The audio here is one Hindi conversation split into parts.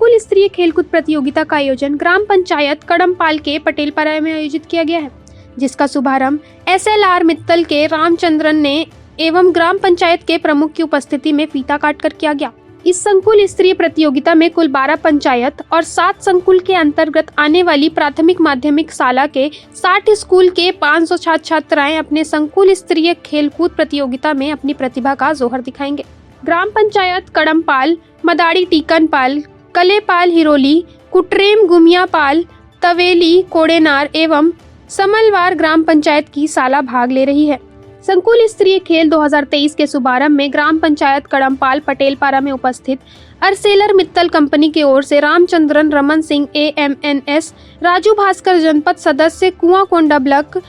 संकुल स्तरीय खेलकूद प्रतियोगिता का आयोजन ग्राम पंचायत कड़मपाल के पटेलपारा में आयोजित किया गया है, जिसका शुभारंभ SLR मित्तल के रामचंद्रन ने एवं ग्राम पंचायत के प्रमुख की उपस्थिति में फीता काटकर किया गया। इस संकुल स्तरीय प्रतियोगिता में कुल 12 पंचायत और 7 संकुल के अंतर्गत आने वाली प्राथमिक माध्यमिक शाला के 60 स्कूल के 500 छात्र छात्राएं अपने संकुल स्तरीय खेलकूद प्रतियोगिता में अपनी प्रतिभा का जोहर दिखाएंगे। ग्राम पंचायत कड़मपाल, मदाड़ी टीकनपाल, कलेपाल हिरोली, कुटरेम गुमियापाल, तवेली कोड़ेनार एवं समलवार ग्राम पंचायत की शाला भाग ले रही है। संकुल स्तरीय खेल 2023 के शुभारंभ में ग्राम पंचायत कड़मपाल पटेलपारा में उपस्थित अर्सेलर मित्तल कंपनी की ओर से रामचंद्रन, रमन सिंह AMNS, राजू भास्कर जनपद सदस्य, कुआंकोंडा ब्लॉक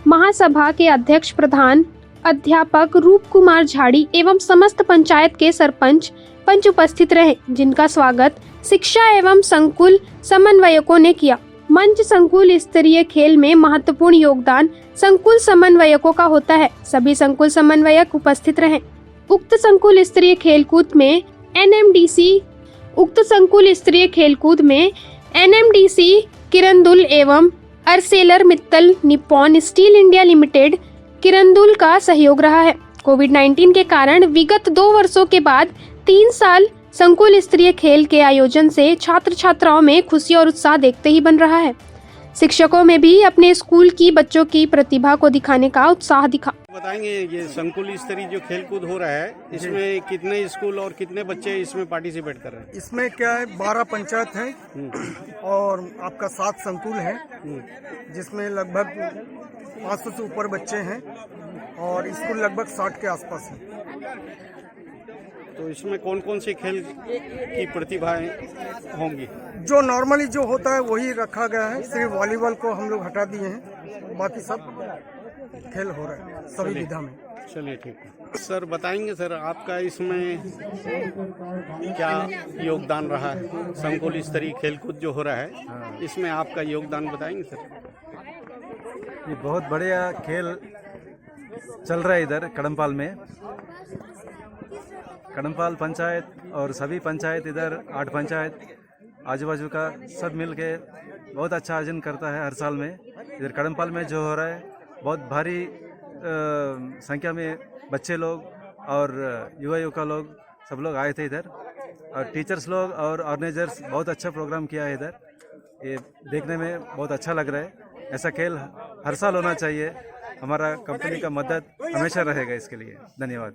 महासभा के अध्यक्ष, प्रधान अध्यापक रूप कुमार झाड़ी एवं समस्त पंचायत के सरपंच पंच उपस्थित रहे, जिनका स्वागत शिक्षा एवं संकुल समन्वयकों ने किया। मंच संकुल स्तरीय खेल में महत्वपूर्ण योगदान संकुल समन्वयकों का होता है। सभी संकुल समन्वयक उपस्थित रहे। उक्त संकुल स्तरीय खेलकूद में NMDC किरंदुल एवं Arcelor Mittal Nippon Steel India Limited Kirandul का सहयोग रहा है। कोविड-19 के कारण विगत 2 वर्षों के बाद 3 साल संकुल स्तरीय खेल के आयोजन से छात्र छात्राओं में खुशी और उत्साह देखते ही बन रहा है। शिक्षकों में भी अपने स्कूल की बच्चों की प्रतिभा को दिखाने का उत्साह दिखा। बताएंगे ये संकुल स्तरीय जो खेलकूद हो रहा है, इसमें कितने स्कूल और कितने बच्चे इसमें पार्टिसिपेट कर रहे हैं? इसमें क्या है, 12 पंचायत हैं और आपका 7 संकुल है, जिसमें लगभग 500 से ऊपर बच्चे हैं और स्कूल लगभग 60 के आसपास है। तो इसमें कौन कौन से खेल की प्रतिभाएं होंगी? जो नॉर्मली जो होता है वही रखा गया है, सिर्फ वॉलीबॉल को हम लोग हटा दिए हैं, बाकी सब खेल हो रहा है सभी विधा में। चलिए ठीक है सर, बताएंगे सर आपका इसमें क्या योगदान रहा है? संकुल स्तरीय खेलकूद जो हो रहा है, इसमें आपका योगदान बताएंगे सर। ये बहुत बढ़िया खेल चल रहा है इधर कड़मपाल में। कड़मपाल पंचायत और सभी पंचायत इधर 8 पंचायत आजू बाजू का सब मिल के बहुत अच्छा आयोजन करता है हर साल में। इधर कड़मपाल में जो हो रहा है, बहुत भारी संख्या में बच्चे लोग और युवा युवका लोग सब लोग आए थे इधर, और टीचर्स लोग और ऑर्गेनाइजर्स बहुत अच्छा प्रोग्राम किया है इधर। ये देखने में बहुत अच्छा लग रहा है। ऐसा खेल हर साल होना चाहिए। हमारा कंपनी का मदद हमेशा रहेगा इसके लिए। धन्यवाद।